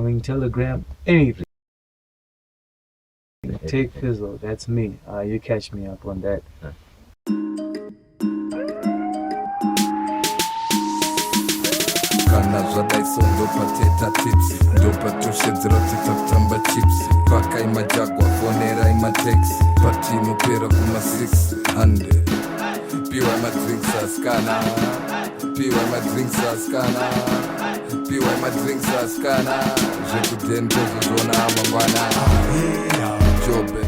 following, Telegram, anything. Take Fizzo, that's me. You catch me up on that. Kana zvadaiso ndopateta tips ndopatoshedzera titatamba chips paka imajagwa fonera imatex pati inopera kuma600 piwa MaDrinks askana piwa MaDrinks askana piwa MaDrinks askana zvekudhen tozozvona mangwana jobe.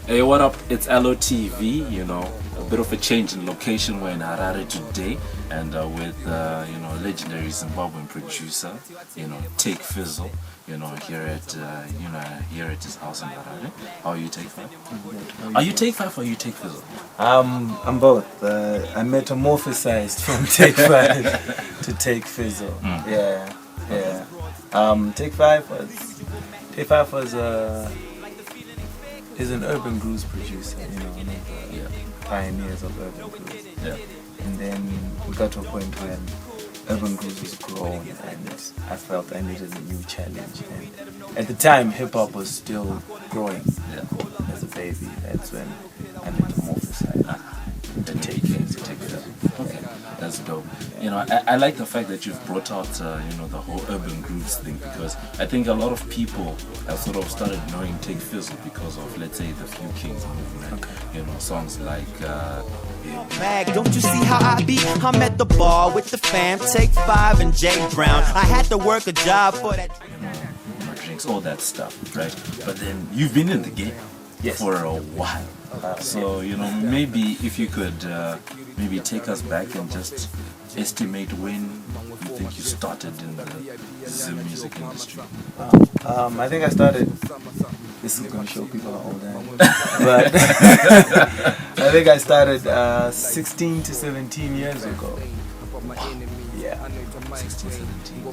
Hey, what up? It's LOTv, you know, a bit of a change in location. We're in Harare today, and with, you know, legendary Zimbabwean producer, you know, Take Fizzo, you know, here at his house in Harare. How are you, Take Five? Are you Take Five or are you Take Fizzo? I'm both. I metamorphosized from Take Five to Take Fizzo. Yeah. Take Five was is an urban grooves producer, you know, one of the pioneers of urban grooves. Yeah. And then we got to a point when urban grooves was grown and I felt I needed a new challenge. And at the time, hip hop was still growing as a baby. That's when I metamorphosized. Take Fizzo. Okay, that's dope. You know, I like the fact that you've brought out, you know, the whole urban grooves thing, because I think a lot of people have sort of started knowing Take Fizzo because of, let's say, the Few Kings movement. You know, songs like Mag, don't you see how I be? I'm at the bar with the fam, Take Five and Jnr Brown. I had to work a job for that. You know, MaDrinks, all that stuff, right? But then you've been in the game for a while. So, you know, maybe if you could maybe take us back and just estimate when you think you started in the Zim music industry. I think I started, this is going to show people how old I am, but I think I started 16 to 17 years ago. Yeah. 16, 17.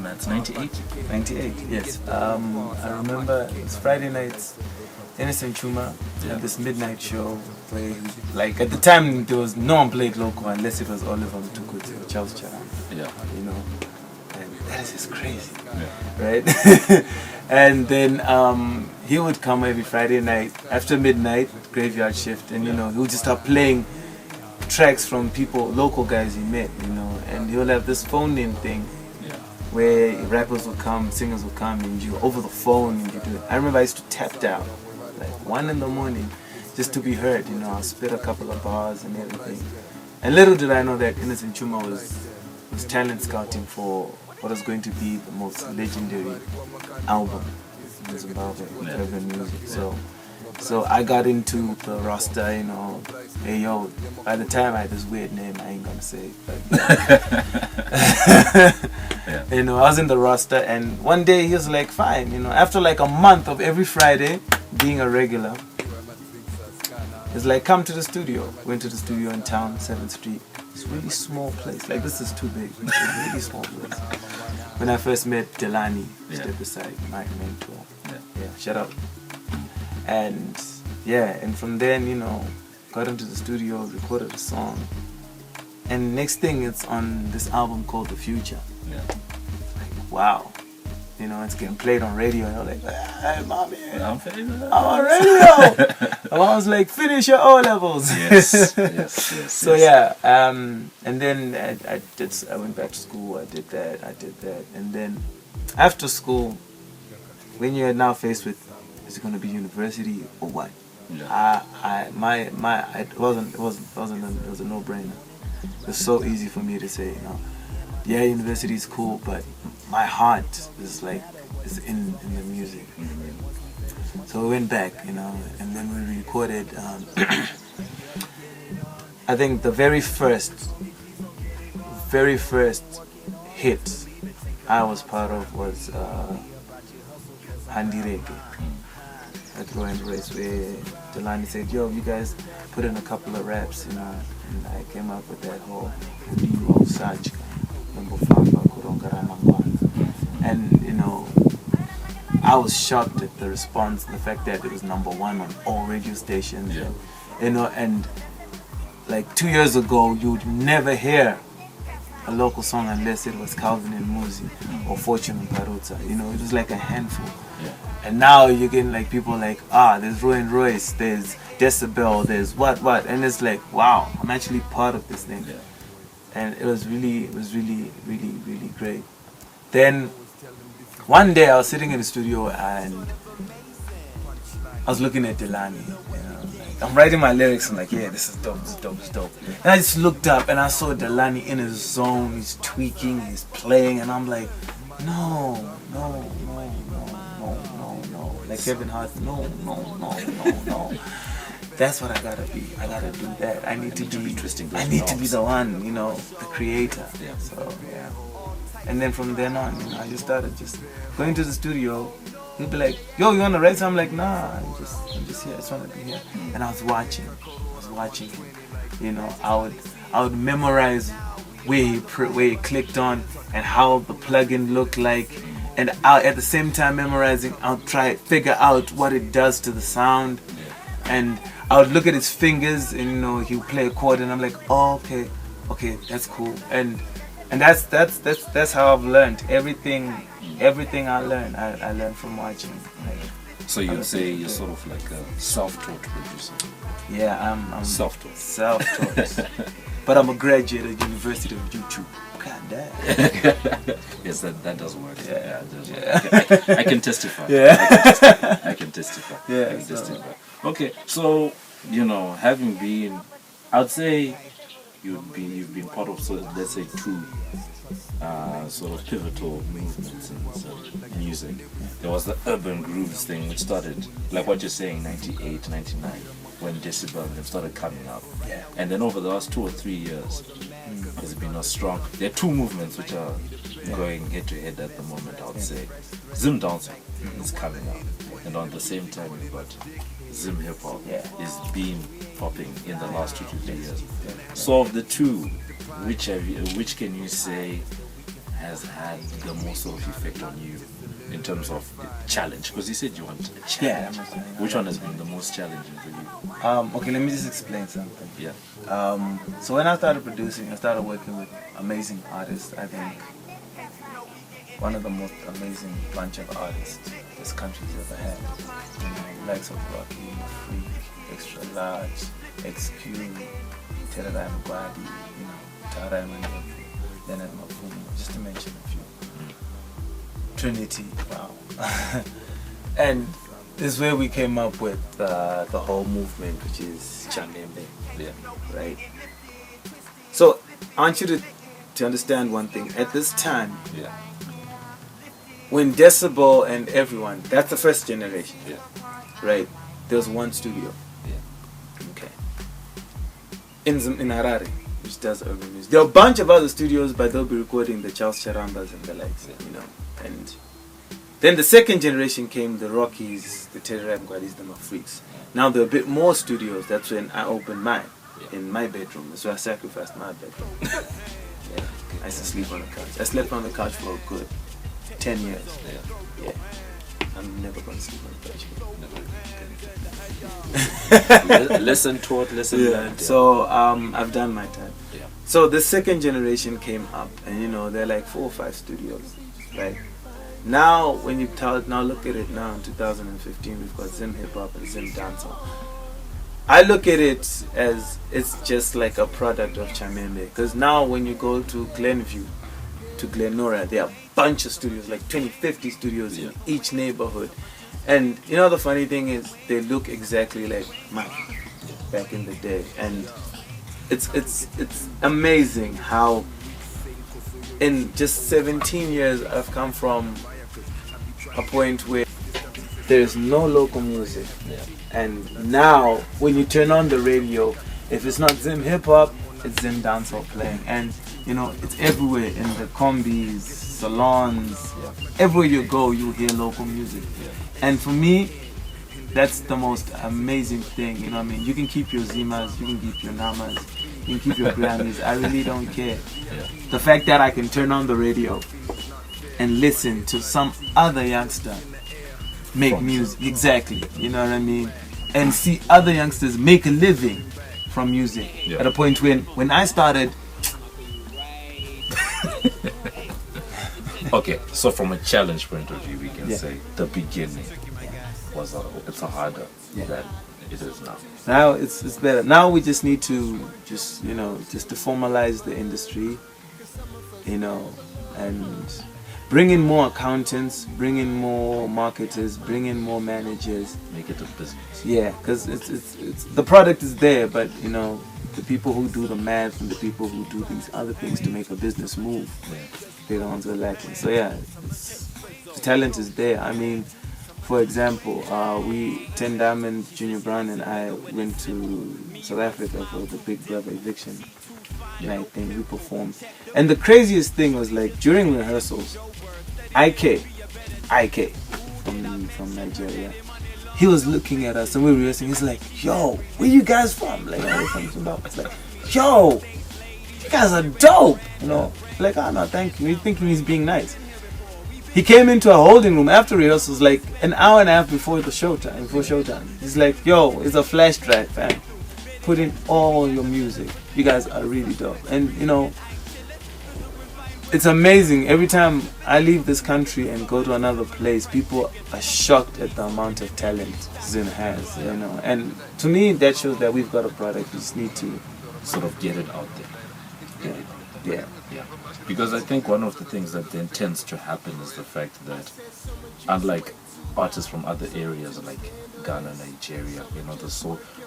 That's 98? 98, yes. I remember it was Friday nights. Innocent Chuma had this midnight show where, like, at the time there was no one played local unless it was Oliver Mtukudzi or Charles Charan. Yeah. You know, and that is just crazy, right? And then he would come every Friday night after midnight, graveyard shift, and you know he would just start playing tracks from people, local guys he met, you know, and he'll have this phone-in thing. Where rappers would come, singers would come, and you over the phone and you do it. I remember I used to tap down like 1 in the morning just to be heard, you know. I'll spit a couple of bars and everything. And little did I know that Innocent Chuma was talent scouting for what was going to be the most legendary album in Zimbabwe with urban music. So I got into the roster, you know. Hey yo, by the time I had this weird name, I ain't gonna say it, but you know, I was in the roster, and one day he was like, fine, you know, after like a month of every Friday being a regular, he's like, come to the studio. Went to the studio in town, 7th Street. It's a really small place, like this is too big. It's a really small place. When I first met Delani, step aside, my mentor. Yeah, shut up. And and from then, you know, got into the studio, recorded a song, and next thing it's on this album called The Future. Like, wow, you know, it's getting played on radio, and I'm like, hey mommy, I'm on radio. And I was like, finish your O levels. Yes. So and then I went back to school. I did that, and then after school, when you're now faced with, is it going to be university or what? It was a no-brainer. It was so easy for me to say, you know, yeah, university is cool, but my heart is in the music. So we went back, you know, and then we recorded. I think the very first hit I was part of was Handireke at Row and Race, where Delani said, yo, you guys put in a couple of raps, you know, and I came up with that whole and you know, I was shocked at the response, the fact that it was #1 on all radio stations. And, you know, and like 2 years ago, you would never hear a local song unless it was Calvin and Muzi or Fortune and Parota. You know, it was like a handful. Yeah. And now you're getting like people like, there's Roy and Royce, there's Decibel, there's what, and it's like, wow, I'm actually part of this thing. Yeah. And it was really, really great. Then one day I was sitting in the studio and I was looking at Delani. You know, like, I'm writing my lyrics and like, yeah, this is dope, this is dope, this is dope. And I just looked up and I saw Delani in his zone. He's tweaking, he's playing, and I'm like, no. Like Kevin Hart, no. That's what I gotta be. I gotta do that. I need to be interesting. I need to be the one, you know, the creator. Yeah. So yeah. And then from then on, you know, I just started just going to the studio. He'd be like, yo, you wanna write something? I'm like, nah, I'm just here. I just wanna be here. And I was watching him. You know, I would memorize where he clicked on and how the plugin looked like. And at the same time memorizing, I'll try to figure out what it does to the sound. And I would look at his fingers and, you know, he'll play a chord and I'm like, oh, okay, that's cool. And that's how I've learned. Everything I learned from watching. Like, So you'd say you're sort of like a self-taught producer? Yeah, I'm self-taught. Self-taught. But I'm a graduate at the University of YouTube. God damn. Yes, that does work. Yeah, it does work. I can testify. Yeah. I can testify. Yeah, I can testify. Okay, so, you know, having been, I'd say you've been part of, let's say, two sort of pivotal movements in music. There was the urban grooves thing, which started, like what you're saying, 98, 99, when Decibel and them started coming up. Yeah. And then over the last 2 or 3 years, there's been a strong, there are two movements which are going head to head at the moment, I would say. Zim dancing is coming up, and on the same time you've got Zim hip hop is being popping in the last 2 to 3 years. So of the two, which can you say has had the most sort of effect on you in terms of challenge? Because you said you want a challenge. Yeah. Which one has been the most challenging for you? Okay, let me just explain something. Yeah. So when I started producing, I started working with amazing artists. I think one of the most amazing bunch of artists this country's ever had. You know, likes of Rocky, Freak, Extra Large, XQ, Terra Mugari, you know, Tara Jnr Brown, just to mention a few. Trinity, wow. And this is where we came up with the whole movement, which is Chamembe. Yeah. Right? So I want you to understand one thing. At this time, Yeah. when Decibel and everyone, that's the first generation. Yeah. Right? There was one studio. Yeah. Okay. In Harare, which does urban music. There are a bunch of other studios, but they'll be recording the Charles Charambas and the likes, you know. And then the second generation came, the Rockies, the Terra Mugwaris, the Freaks. Now there are a bit more studios. That's when I opened mine in my bedroom. That's why I sacrificed my bedroom. Yeah. I used to sleep on the couch. I slept on the couch for a good 10 years. Yeah. I'm never going to sleep on the couch. Lesson taught, lesson learned. So I've done my time. Yeah. So the second generation came up, and you know, they're like 4 or 5 studios, right? Now when you now look at it now in 2015, we've got Zim Hip Hop and Zim Dancehall. I look at it as it's just like a product of Chamembe, because now when you go to Glenview, to Glenora, there are a bunch of studios, like 20-50 studios in each neighborhood. And you know, the funny thing is they look exactly like mine back in the day. And it's amazing how in just 17 years I've come from a point where there's no local music. And now when you turn on the radio, if it's not Zim Hip Hop, it's Zim Dancehall playing. And you know, it's everywhere, in the combis, salons, everywhere you go you hear local music. And for me, that's the most amazing thing, you know what I mean? You can keep your Zimas, you can keep your Namas, you can keep your Grammys, I really don't care. The fact that I can turn on the radio and listen to some other youngster make music, exactly, you know what I mean? And see other youngsters make a living from music. At a point when I started, Okay, so from a challenge point of view, we can say the beginning was it's a harder than it is now. Now it's better. Now we just need to just to formalize the industry, and bring in more accountants, bring in more marketers, bring in more managers. Make it a business. Yeah, because it's the product is there, but the people who do the math and the people who do these other things to make a business move, they're the ones who are lacking. So yeah, the talent is there. I mean, for example, Tehn and Jnr Brown and I went to South Africa for the Big Brother eviction night thing. We performed, and the craziest thing was like during rehearsals, IK from Nigeria, he was looking at us and we were rehearsing. He's like, "Yo, where you guys from?" Like, "I'm from Zimbabwe." It's like, "Yo, you guys are dope," Like, "Oh no, thank you." He's thinking he's being nice. He came into a holding room after rehearsals, like an hour and a half before showtime. He's like, "Yo, it's a flash drive, fam. Put in all your music. You guys are really dope." And it's amazing. Every time I leave this country and go to another place, people are shocked at the amount of talent Zim has, And to me, that shows that we've got a product. We just need to sort of get it out there. Yeah. Because I think one of the things that then tends to happen is the fact that, unlike artists from other areas like Ghana, Nigeria,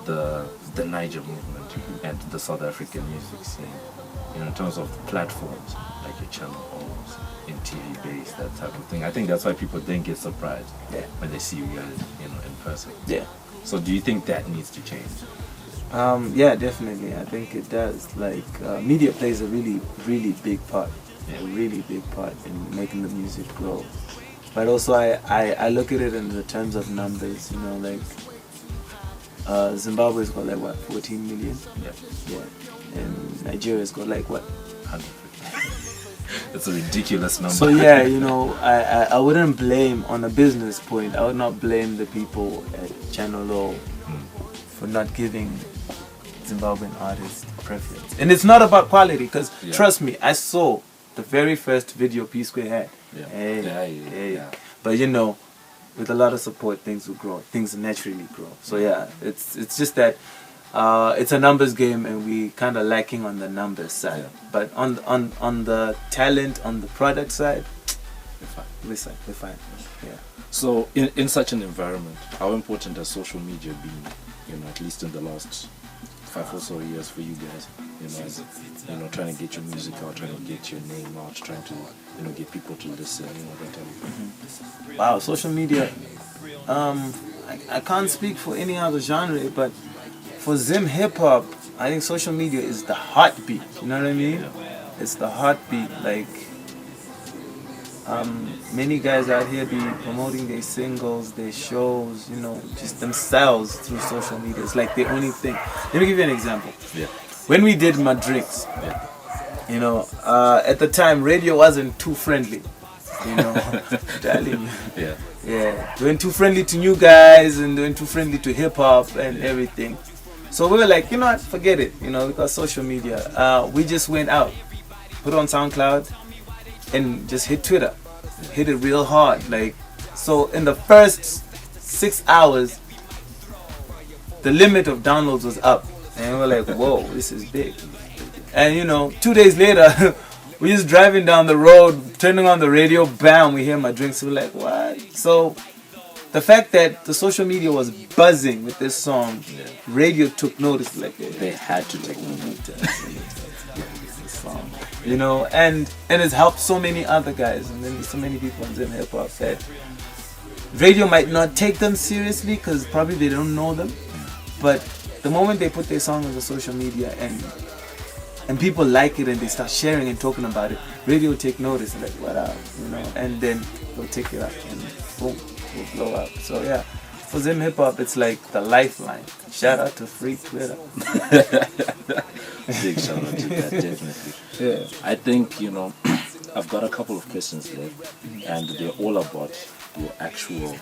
the Niger movement and the South African music scene, in terms of platforms like your channel O's, in TV base, that type of thing. I think that's why people then get surprised when they see you guys, in person. Yeah. So do you think that needs to change? Yeah, definitely. I think it does. Like, media plays a really, really big part. A really big part in making the music grow. But also, I look at it in the terms of numbers. Like Zimbabwe's got like what, 14 million? Yeah. And Nigeria's got like what, 150. That's a ridiculous number. So yeah, I wouldn't blame, on a business point, I would not blame the people at Channel O for not giving Zimbabwean artists preference. And it's not about quality, because trust me, I saw the very first video P-Square had. Hey. But with a lot of support, things will grow. Things naturally grow. So yeah, it's just that it's a numbers game, and we kind of lacking on the numbers side. But on the talent, on the product side, we're fine. Yeah. So in such an environment, how important has social media been? At least in the last 5 or so years for you guys, trying to get your music out, trying to get your name out, trying to, get people to listen, that type of thing. Wow, social media. I can't speak for any other genre, but for Zim hip hop, I think social media is the heartbeat. You know what I mean? It's the heartbeat. Like, many guys out here be promoting their singles, their shows, just themselves through social media. It's like the only thing. Let me give you an example. Yeah. When we did MaDrinks, at the time radio wasn't too friendly. Telling you. Yeah. They weren't too friendly to new guys, and they weren't too friendly to hip hop and everything. So we were like, what, forget it, because social media. We just went out, put on SoundCloud, and just hit Twitter. Hit it real hard. Like, so in the first 6 hours, the limit of downloads was up. And we're like, whoa, this is big. And 2 days later, we're just driving down the road, turning on the radio, bam, we hear MaDrinks. We're like, what? So the fact that the social media was buzzing with this song, radio took notice. Like, they had to take notice. And it's helped so many other guys, and then so many people in Zim hip hop that radio might not take them seriously because probably they don't know them, but the moment they put their song on the social media and people like it and they start sharing and talking about it, radio take notice, like, what up, and then they'll take it up and boom, will blow up. So yeah, for Zim hip hop, it's like the lifeline. Shout out to free Twitter. Big shout out to that, definitely. Yeah. I think, I've got a couple of questions left, and they're all about your actual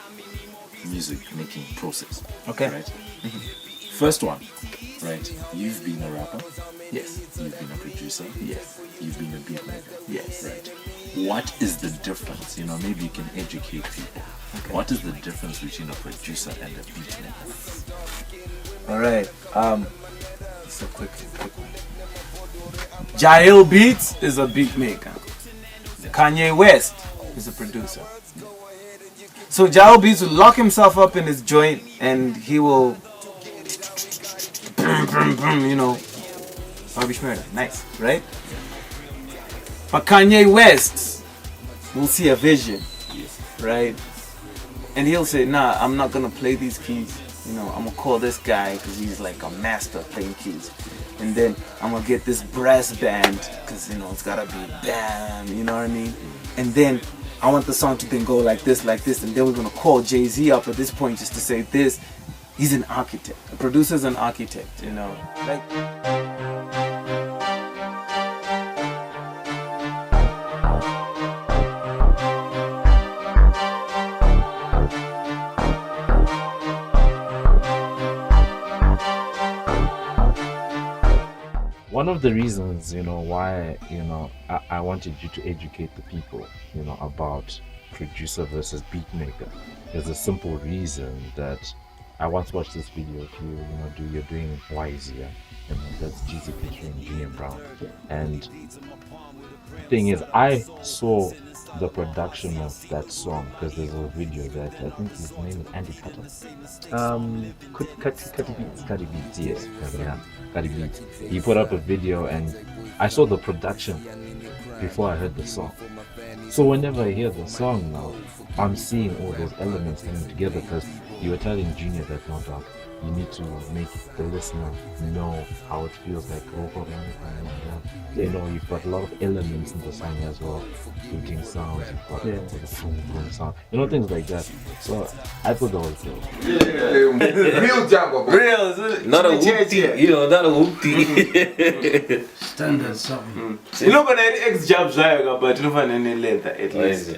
music making process. Okay. Right? First one, right? You've been a rapper. Yes. You've been a producer. Yes. you've been a beat maker. Yes. Right. What is the difference? You know, maybe you can educate people. Okay. What is the difference between a producer and a beat maker? All right. It's a quick one. Jail Beats is a beat maker. Kanye West is a producer. So Jail Beats will lock himself up in his joint and he will, you know, rubbish murder. Nice, right? But Kanye West will see a vision, right? And he'll say, nah, I'm not gonna play these keys. You know, I'm gonna call this guy because he's like a master playing keys. And then I'm gonna get this brass band because, you know, it's gotta be bam, you know what I mean? And then I want the song to then go like this, and then we're gonna call Jay-Z up at this point just to say this. He's an architect. A producer's an architect, you know. Like, one of the reasons, you know, why, you know, I wanted you to educate the people, you know, about producer versus beat maker is a simple reason that I once watched this video of you, you know, you're doing Yzia, you know, that's Jeezy featuring Jnr Brown. And the thing is, I saw the production of that song because there's a video that I think his name is Andy Cutter. Cuddy Beats, yes. Yeah, Cuddy Beats. He put up a video and I saw the production before I heard the song. So whenever I hear the song now, I'm seeing all those elements coming together because you were telling Junior that, no doubt, you need to make the listener know how it feels like. You know, you've got a lot of elements in the song as well, including sounds, you've got the vroom sound, you know, things like that. So I thought that was good. Real Jabba. real, Not a whoopty, you know, not a whoopty. Standard something. You know, when I ex-jab Zayaga, but you don't find any later at least.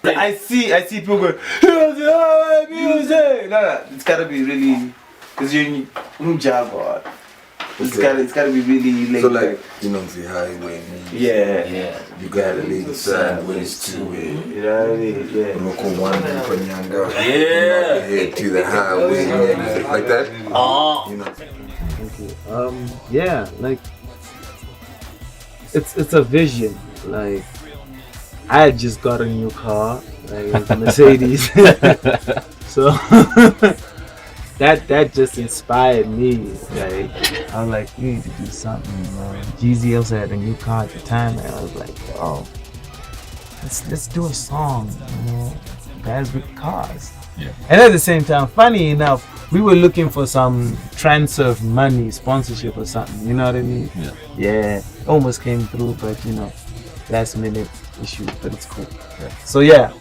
I see people going, music. No, it's gotta be really, because you're Jaguar. It's gotta be really like. So like, you know, the highway. Yeah. You gotta leave the sideways to it. You know what I mean? Yeah. Head to the highway, like that. Oh. You know. Okay. Yeah, like it's a vision. Like I had just got a new car, like a Mercedes. So that just inspired me. Like I was like, you need to do something. Yzia also had a new car at the time, and I was like, oh, let's do a song, you know, guys with cars. Yeah. And at the same time, funny enough, we were looking for some transfer money, sponsorship or something. You know what I mean? Yeah. Yeah, almost came through, but you know, last minute issue, but it's cool. Yeah. So yeah,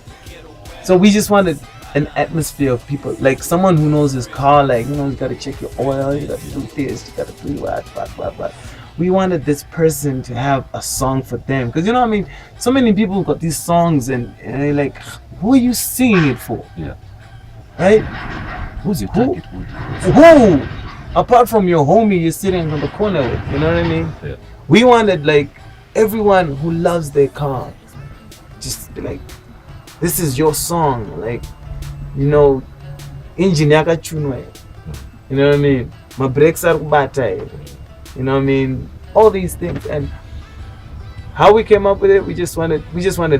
so we just wanted an atmosphere of people, like someone who knows his car, like, you know, you gotta check your oil, you gotta do this, you gotta do that, blah. We wanted this person to have a song for them, because you know what I mean, so many people got these songs and they're like, who are you singing it for? Yeah. Right? Who's your target audience? Who? Apart from your homie you're sitting on the corner with, you know what I mean? Yeah. We wanted like everyone who loves their car, just be like, this is your song, like, you know, engine yaka chunwe, you know what I mean? My brakes are kubata, you know what I mean? All these things. And how we came up with it, we just wanted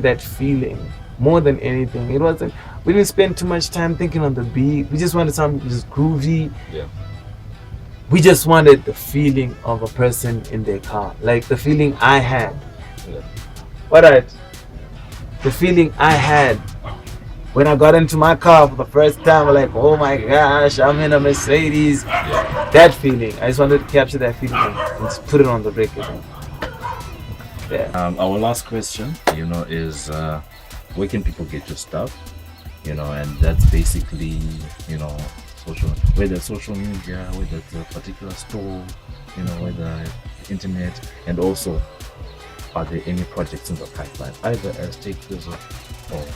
that feeling more than anything. It wasn't, we didn't spend too much time thinking on the beat. We just wanted something just groovy. Yeah. We just wanted the feeling of a person in their car, like the feeling I had. Yeah. Alright, the feeling I had when I got into my car for the first time. Like, oh my gosh, I'm in a Mercedes. Yeah. That feeling, I just wanted to capture that feeling and just put it on the record. Yeah. Our last question, you know, is where can people get your stuff? You know, and that's basically, you know, whether social media, whether it's a particular store, you know, whether internet, and also, are there any projects in the pipeline, either as Take Fizzo or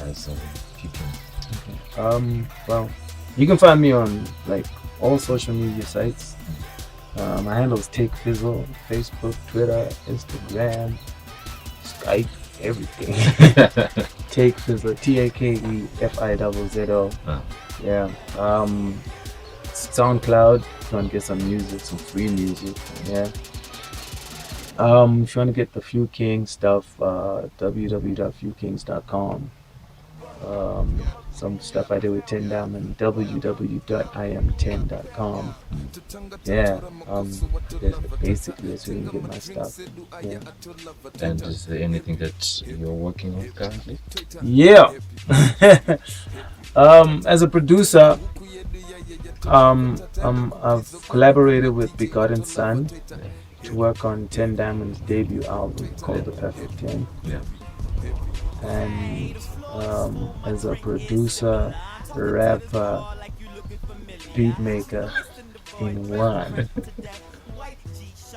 as featuring? Well, you can find me on like all social media sites. My handle is Take Fizzo, Facebook, Twitter, Instagram, Skype, everything. Take Fizzo, TAKEFIZZO. Yeah. SoundCloud, if you want to get some music, some free music. Yeah. If you want to get the Few Kings stuff, www.fewkings.com. Some stuff I did with Tehn and www.iam10.com. Yeah, basically that's where you can get my stuff. Yeah. And is there anything that you're working on currently? Yeah. As a producer, I've collaborated with Begotten Son to work on Tehn Diamond's debut album called The Perfect 10. Yeah. And as a producer, rapper, beat maker in one,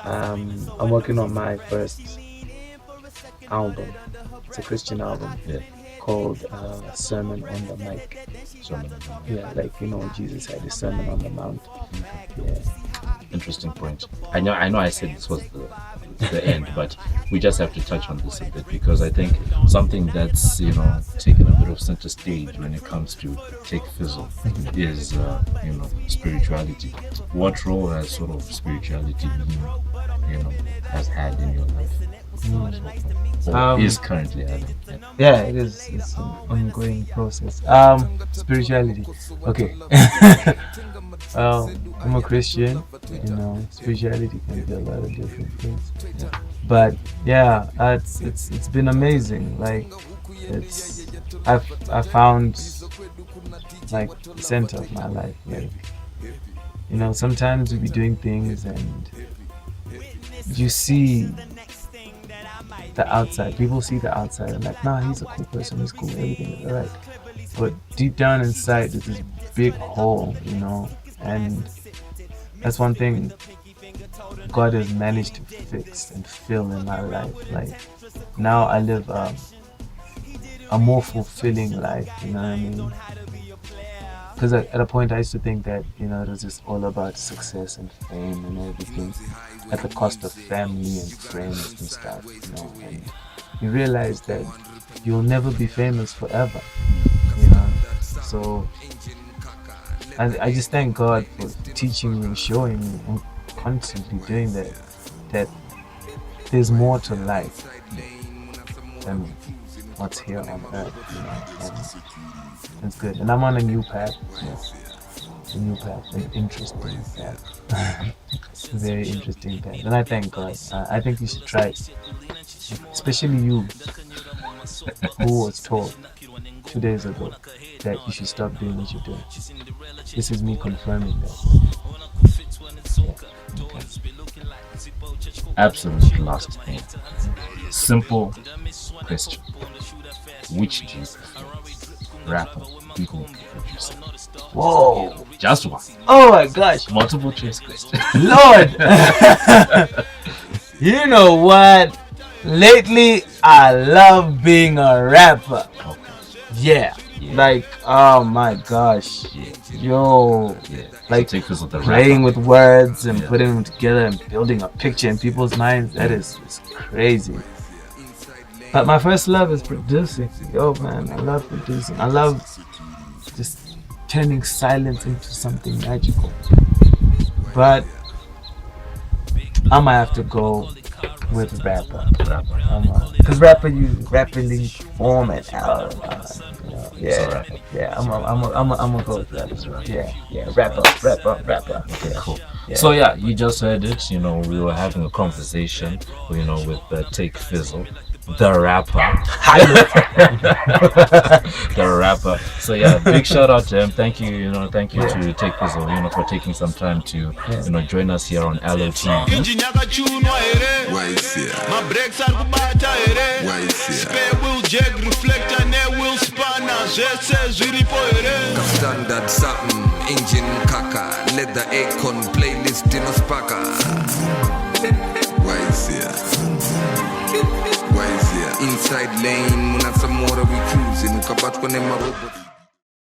I'm working on my first album. It's a Christian album called Sermon on the Mic. Yeah, like Jesus had a Sermon on the Mount. Yeah. Interesting point. I know I said this was the end, but we just have to touch on this a bit because I think something that's taken a bit of center stage when it comes to Take Fizzo is spirituality. What role has sort of spirituality has had in your life? Or is currently having? Yeah, it is. It's an ongoing process. Spirituality. Okay. I'm a Christian. Spirituality can be a lot of different things. But yeah, it's been amazing. Like I found like the center of my life. Like sometimes we be doing things and you see the outside. People see the outside and like, nah, he's a cool person, he's cool, everything is alright. But deep down inside there's this big hole, and that's one thing God has managed to fix and fill in my life. Like now I live a more fulfilling life, you know what I mean? Because at a point I used to think that it was just all about success and fame and everything at the cost of family and friends and stuff, and you realize that you'll never be famous forever, so I just thank God for teaching me, showing me, and constantly doing that there's more to life than what's here on earth, and it's good. And I'm on a new path, an interesting path. It's a very interesting path, and I thank God. I think you should try it, especially you who was told 2 days ago that you should stop doing what you're doing. This is me confirming that. Absolute last thing. Simple question. Which do you prefer? Rapper, beatmaker, producer? Whoa! Just one. Oh my gosh! Multiple choice question. Lord! You know what? Lately, I love being a rapper. Okay. Yeah. Like, oh my gosh. Yo. Like playing with words and putting them together and building a picture in people's minds. That is crazy. But my first love is producing. Yo, man, I love producing. I love just turning silence into something magical. But I might have to go with rapper. Because rapper, you rapidly form it out. I'm gonna go with rapper. Yeah, rapper. Okay, cool. Yeah. So yeah, you just heard it. We were having a conversation, with Take Fizzo, the rapper. The rapper. So yeah, big shout out to him. Thank you, to Take Fizzo, for taking some time to, join us here on LOTv. Standard something, engine kaka, leather acorn, playlist in a spaka. Yzia. Inside lane, muna some more we cruising, ukabatwa ne marobo.